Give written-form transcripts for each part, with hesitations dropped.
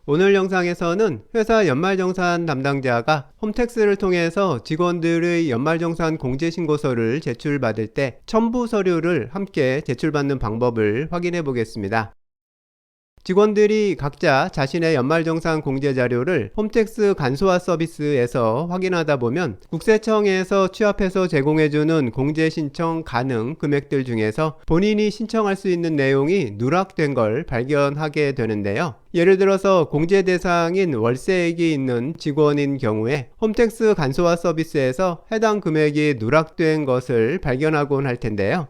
오늘 영상에서는 회사 연말정산 담당자가 홈택스를 통해서 직원들의 연말정산 공제신고서를 제출받을 때 첨부 서류를 함께 제출받는 방법을 확인해 보겠습니다. 직원들이 각자 자신의 연말정산 공제자료를 홈택스 간소화 서비스에서 확인하다 보면 국세청에서 취합해서 제공해주는 공제신청 가능 금액들 중에서 본인이 신청할 수 있는 내용이 누락된 걸 발견하게 되는데요. 예를 들어서 공제 대상인 월세액이 있는 직원인 경우에 홈택스 간소화 서비스에서 해당 금액이 누락된 것을 발견하곤 할 텐데요.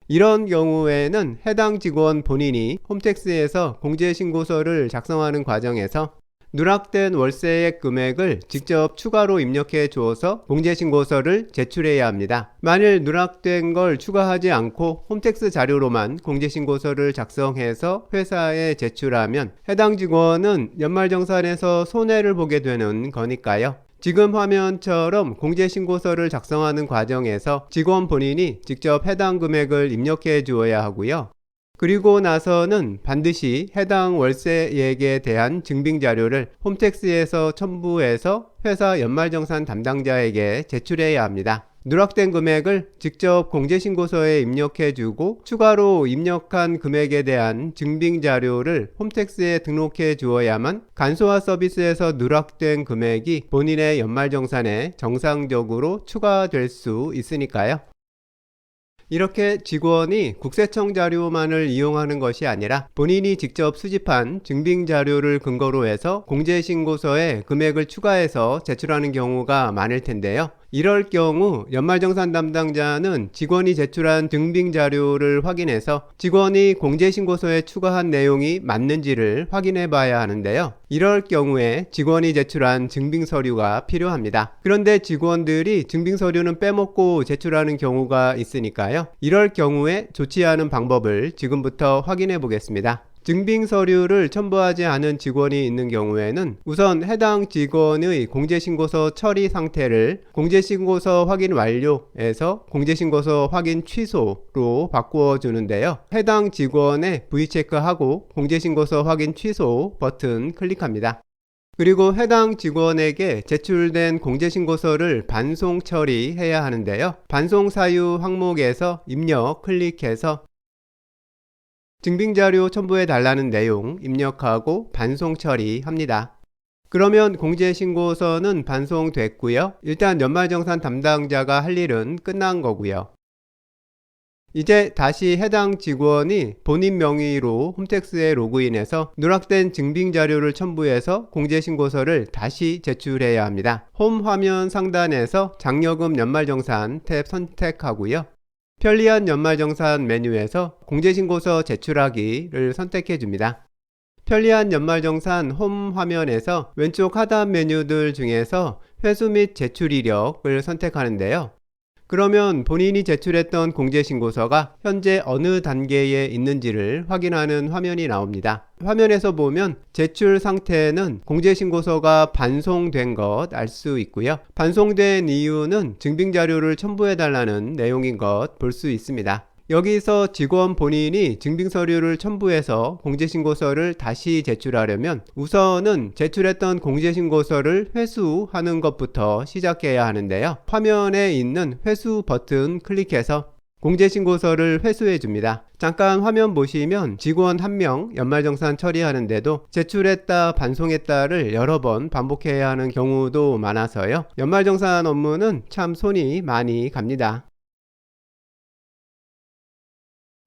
이런 경우에는 해당 직원 본인이 홈택스에서 공제신고서를 작성하는 과정에서 누락된 월세액 금액을 직접 추가로 입력해 주어서 공제신고서를 제출해야 합니다. 만일 누락된 걸 추가하지 않고 홈택스 자료로만 공제신고서를 작성해서 회사에 제출하면 해당 직원은 연말정산에서 손해를 보게 되는 거니까요. 지금 화면처럼 공제신고서를 작성하는 과정에서 직원 본인이 직접 해당 금액을 입력해 주어야 하고요. 그리고 나서는 반드시 해당 월세액에 대한 증빙자료를 홈택스에서 첨부해서 회사 연말정산 담당자에게 제출해야 합니다. 누락된 금액을 직접 공제신고서에 입력해주고 추가로 입력한 금액에 대한 증빙자료를 홈택스에 등록해 주어야만 간소화 서비스에서 누락된 금액이 본인의 연말정산에 정상적으로 추가될 수 있으니까요. 이렇게 직원이 국세청 자료만을 이용하는 것이 아니라 본인이 직접 수집한 증빙자료를 근거로 해서 공제신고서에 금액을 추가해서 제출하는 경우가 많을 텐데요. 이럴 경우 연말정산 담당자는 직원이 제출한 증빙자료를 확인해서 직원이 공제신고서에 추가한 내용이 맞는지를 확인해 봐야 하는데요. 이럴 경우에 직원이 제출한 증빙서류가 필요합니다. 그런데 직원들이 증빙서류는 빼먹고 제출하는 경우가 있으니까요. 이럴 경우에 좋지 않은 방법을 지금부터 확인해 보겠습니다. 증빙서류를 첨부하지 않은 직원이 있는 경우에는 우선 해당 직원의 공제신고서 처리 상태를 공제신고서 확인 완료에서 공제신고서 확인 취소로 바꾸어 주는데요. 해당 직원의 V체크하고 공제신고서 확인 취소 버튼 클릭합니다. 그리고 해당 직원에게 제출된 공제신고서를 반송 처리해야 하는데요. 반송 사유 항목에서 입력 클릭해서 증빙자료 첨부해 달라는 내용 입력하고 반송 처리합니다. 그러면 공제신고서는 반송됐고요. 일단 연말정산 담당자가 할 일은 끝난 거고요. 이제 다시 해당 직원이 본인 명의로 홈택스에 로그인해서 누락된 증빙자료를 첨부해서 공제신고서를 다시 제출해야 합니다. 홈 화면 상단에서 장려금 연말정산 탭 선택하고요. 편리한 연말정산 메뉴에서 공제신고서 제출하기를 선택해 줍니다. 편리한 연말정산 홈 화면에서 왼쪽 하단 메뉴들 중에서 회수 및 제출 이력을 선택하는데요. 그러면 본인이 제출했던 공제신고서가 현재 어느 단계에 있는지를 확인하는 화면이 나옵니다. 화면에서 보면 제출 상태는 공제신고서가 반송된 것 알 수 있고요. 반송된 이유는 증빙자료를 첨부해달라는 내용인 것 볼 수 있습니다. 여기서 직원 본인이 증빙서류를 첨부해서 공제신고서를 다시 제출하려면 우선은 제출했던 공제신고서를 회수하는 것부터 시작해야 하는데요. 화면에 있는 회수 버튼 클릭해서 공제신고서를 회수해 줍니다. 잠깐 화면 보시면 직원 1명 연말정산 처리하는데도 제출했다 반송했다를 여러 번 반복해야 하는 경우도 많아서요. 연말정산 업무는 참 손이 많이 갑니다.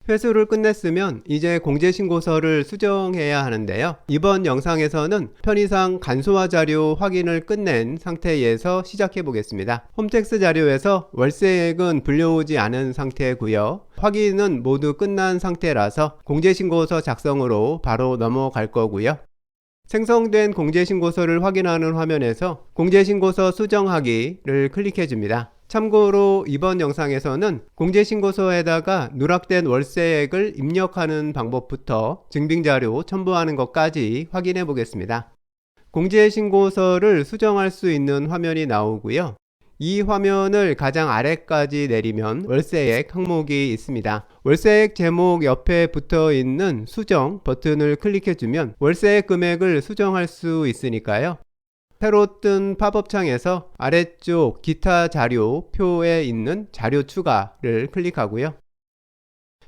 회수를 끝냈으면 이제 공제신고서를 수정해야 하는데요. 이번 영상에서는 편의상 간소화 자료 확인을 끝낸 상태에서 시작해 보겠습니다. 홈택스 자료에서 월세액은 불려오지 않은 상태고요. 확인은 모두 끝난 상태라서 공제신고서 작성으로 바로 넘어갈 거고요. 생성된 공제신고서를 확인하는 화면에서 공제신고서 수정하기를 클릭해 줍니다. 참고로 이번 영상에서는 공제신고서에다가 누락된 월세액을 입력하는 방법부터 증빙자료 첨부하는 것까지 확인해 보겠습니다. 공제신고서를 수정할 수 있는 화면이 나오고요. 이 화면을 가장 아래까지 내리면 월세액 항목이 있습니다. 월세액 제목 옆에 붙어 있는 수정 버튼을 클릭해주면 월세액 금액을 수정할 수 있으니까요. 새로 뜬 팝업 창에서 아래쪽 기타 자료 표에 있는 자료 추가를 클릭하고요.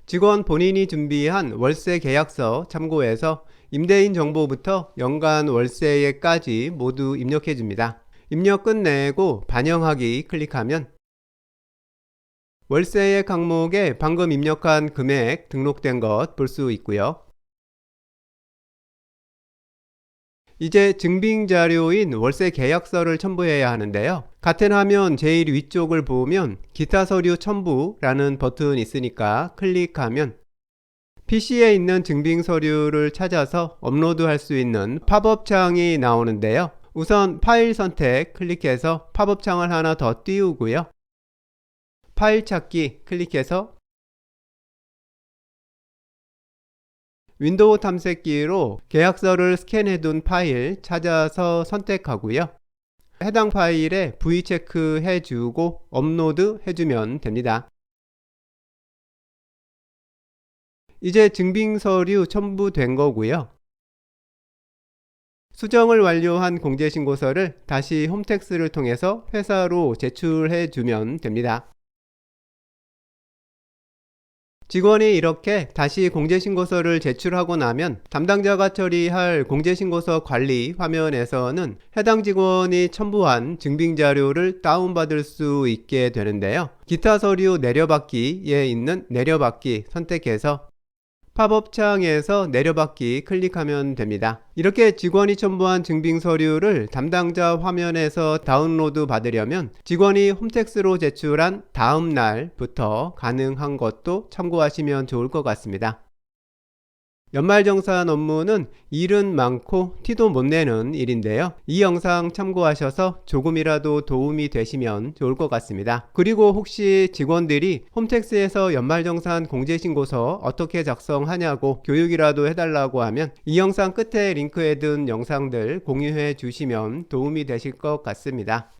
직원 본인이 준비한 월세 계약서 참고해서 임대인 정보부터 연간 월세액까지 모두 입력해 줍니다. 입력 끝내고 반영하기 클릭하면 월세액 항목에 방금 입력한 금액 등록된 것 볼 수 있고요. 이제 증빙자료인 월세 계약서를 첨부해야 하는데요. 같은 화면 제일 위쪽을 보면 기타 서류 첨부라는 버튼이 있으니까 클릭하면 PC에 있는 증빙 서류를 찾아서 업로드할 수 있는 팝업 창이 나오는데요. 우선 파일 선택 클릭해서 팝업 창을 하나 더 띄우고요. 파일 찾기 클릭해서 윈도우 탐색기로 계약서를 스캔해둔 파일 찾아서 선택하고요. 해당 파일에 V 체크 해주고 업로드 해주면 됩니다. 이제 증빙서류 첨부된 거고요. 수정을 완료한 공제신고서를 다시 홈택스를 통해서 회사로 제출해 주면 됩니다. 직원이 이렇게 다시 공제신고서를 제출하고 나면 담당자가 처리할 공제신고서 관리 화면에서는 해당 직원이 첨부한 증빙자료를 다운받을 수 있게 되는데요. 기타 서류 내려받기에 있는 내려받기 선택해서 팝업 창에서 내려받기 클릭하면 됩니다. 이렇게 직원이 첨부한 증빙 서류를 담당자 화면에서 다운로드 받으려면 직원이 홈택스로 제출한 다음 날부터 가능한 것도 참고하시면 좋을 것 같습니다. 연말정산 업무는 일은 많고 티도 못 내는 일인데요. 이 영상 참고하셔서 조금이라도 도움이 되시면 좋을 것 같습니다. 그리고 혹시 직원들이 홈택스에서 연말정산 공제신고서 어떻게 작성하냐고 교육이라도 해달라고 하면 이 영상 끝에 링크해둔 영상들 공유해 주시면 도움이 되실 것 같습니다.